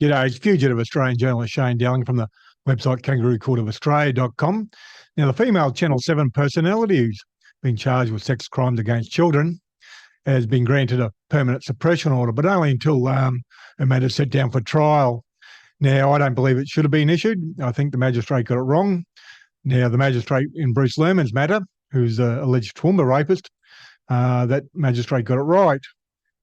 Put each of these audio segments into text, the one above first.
G'day, it's fugitive Australian journalist Shane Dowling from the website kangaroocourtofaustralia.com. Now, the female Channel 7 personality who's been charged with sex crimes against children has been granted a permanent suppression order, but only until her matter's set down for trial. Now, I don't believe it should have been issued. I think the magistrate got it wrong. Now, the magistrate in Bruce Lerman's matter, who's an alleged Toowoomba rapist, that magistrate got it right.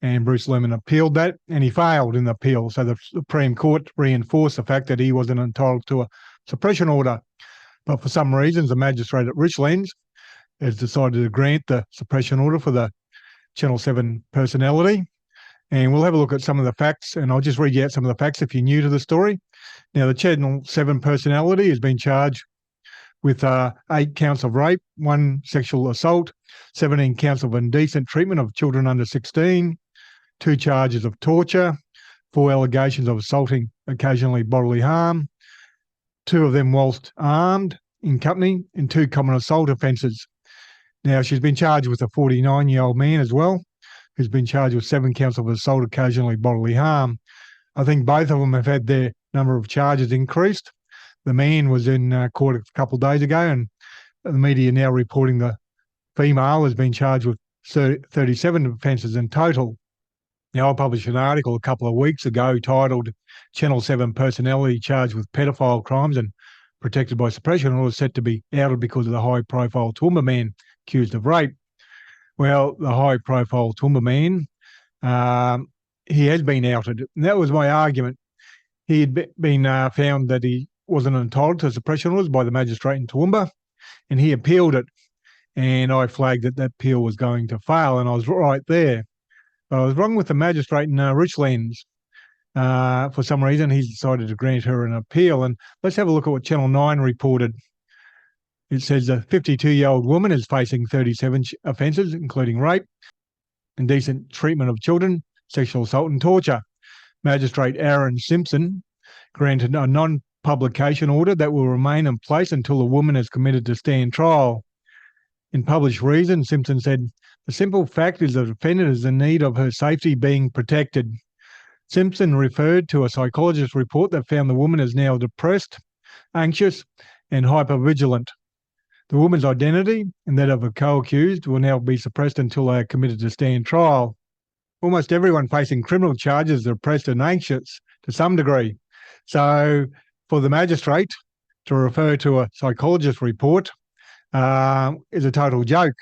And Bruce Lerman appealed that, and he failed in the appeal. So the Supreme Court reinforced the fact that he wasn't entitled to a suppression order. But for some reasons, the magistrate at Richlands has decided to grant the suppression order for the Channel 7 personality. And we'll have a look at some of the facts, and I'll just read you out some of the facts if you're new to the story. Now, the Channel 7 personality has been charged with 8 counts of rape, 1 sexual assault, 17 counts of indecent treatment of children under 16, 2 charges of torture, 4 allegations of assaulting occasionally bodily harm, 2 of them whilst armed in company, and 2 common assault offences. Now, she's been charged with a 49-year-old man as well, who's been charged with 7 counts of assault occasionally bodily harm. I think both of them have had their number of charges increased. The man was in court a couple of days ago, and the media now reporting the female has been charged with 37 offences in total. Now, I published an article a couple of weeks ago titled Channel 7 personality charged with pedophile crimes and protected by suppression orders set to be outed because of the high-profile Toowoomba man accused of rape. Well, the high-profile Toowoomba man, he has been outed. And that was my argument. He had been found that he wasn't entitled to suppression orders by the magistrate in Toowoomba, and he appealed it. And I flagged that that appeal was going to fail, and I was right there. But I was wrong with the magistrate in Richlands. For some reason, he's decided to grant her an appeal. And let's have a look at what Channel 9 reported. It says a 52-year-old woman is facing 37 offences, including rape, indecent treatment of children, sexual assault and torture. Magistrate Aaron Simpson granted a non-publication order that will remain in place until the woman is committed to stand trial. In published reason, Simpson said, "The simple fact is the defendant is in need of her safety being protected." Simpson referred to a psychologist's report that found the woman is now depressed, anxious, and hypervigilant. The woman's identity and that of a co-accused will now be suppressed until they are committed to stand trial. Almost everyone facing criminal charges is depressed and anxious to some degree. So for the magistrate to refer to a psychologist's report is a total joke.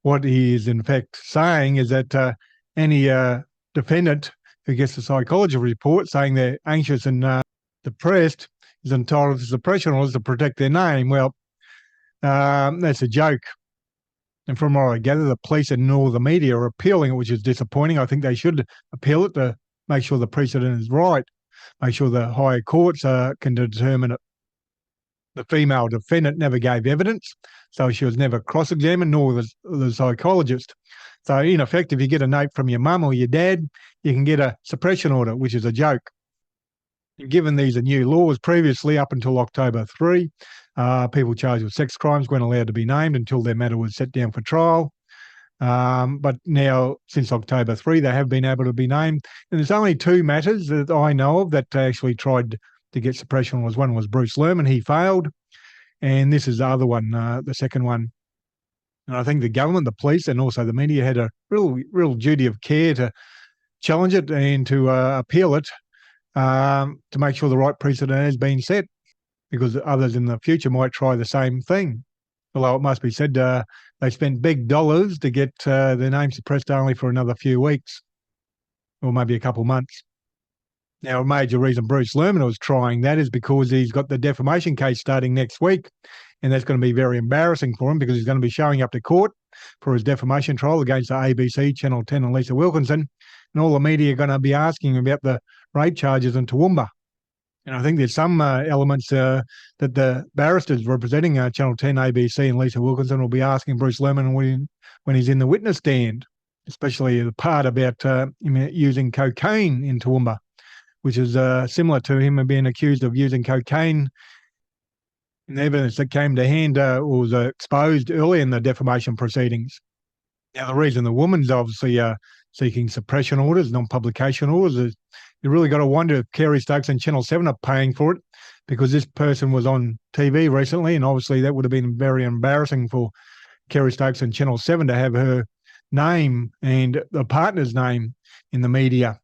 What he is in fact saying is that any defendant who gets a psychology report saying they're anxious and depressed is entitled to suppression orders to protect their name. Well, that's a joke. And from what I gather, the police and all the media are appealing it, which is disappointing. I think they should appeal it to make sure the precedent is right, make sure the higher courts can determine it. The female defendant never gave evidence, so she was never cross-examined, nor was the psychologist. So in effect, if you get a note from your mum or your dad, you can get a suppression order, which is a joke. And given these are new laws, previously up until October 3, people charged with sex crimes weren't allowed to be named until their matter was set down for trial. But now, since October 3, they have been able to be named. And there's only 2 matters that I know of that actually tried to get suppression orders. One was Bruce Lerman, he failed. And this is the other one, the second one. And I think the government, the police, and also the media had a real duty of care to challenge it and to appeal it to make sure the right precedent has been set, because others in the future might try the same thing. Although it must be said, they spent big dollars to get their name suppressed only for another few weeks, or maybe a couple of months. Now, a major reason Bruce Lerman was trying that is because he's got the defamation case starting next week, and that's going to be very embarrassing for him because he's going to be showing up to court for his defamation trial against the ABC, Channel 10 and Lisa Wilkinson, and all the media are going to be asking him about the rape charges in Toowoomba. And I think there's some elements that the barristers representing Channel 10, ABC and Lisa Wilkinson will be asking Bruce Lerman when he's in the witness stand, especially the part about him using cocaine in Toowoomba, which is similar to him being accused of using cocaine. And the evidence that came to hand was exposed early in the defamation proceedings. Now, the reason the woman's obviously seeking suppression orders, non-publication orders, is you really got to wonder if Kerry Stokes and Channel 7 are paying for it, because this person was on TV recently, and obviously that would have been very embarrassing for Kerry Stokes and Channel 7 to have her name and the partner's name in the media.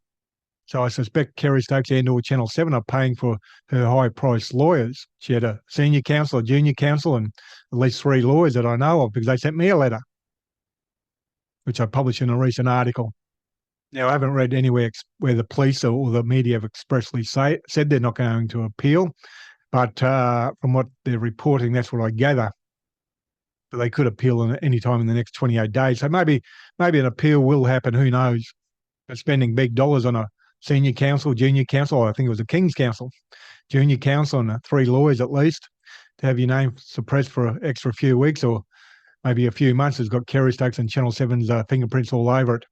So I suspect Kerry Stokes and or Channel 7 are paying for her high-priced lawyers. She had a senior counsel, a junior counsel, and at least 3 lawyers that I know of, because they sent me a letter, which I published in a recent article. Now, I haven't read anywhere where the police or the media have expressly said they're not going to appeal, but from what they're reporting, that's what I gather. But they could appeal any time in the next 28 days. So maybe an appeal will happen. Who knows? But spending big dollars on a senior counsel, junior counsel, I think it was a King's counsel, junior counsel, and 3 lawyers at least, to have your name suppressed for an extra few weeks or maybe a few months has got Kerry Stokes and Channel 7's fingerprints all over it.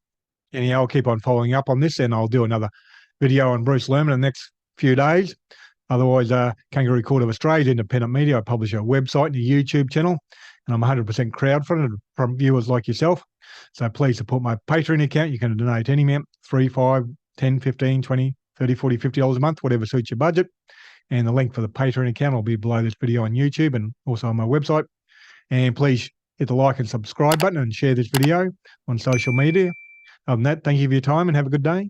Anyhow, I'll keep on following up on this, and I'll do another video on Bruce Lerman in the next few days. Otherwise, Kangaroo Court of Australia's independent media. I publish a website and a YouTube channel, and I'm 100% crowdfunded from viewers like yourself. So please support my Patreon account. You can donate any amount, $3, $5, $10, $15, $20, $30, $40, $50 a month, whatever suits your budget. And the link for the Patreon account will be below this video on YouTube and also on my website. And please hit the like and subscribe button and share this video on social media. Other than that, thank you for your time and have a good day.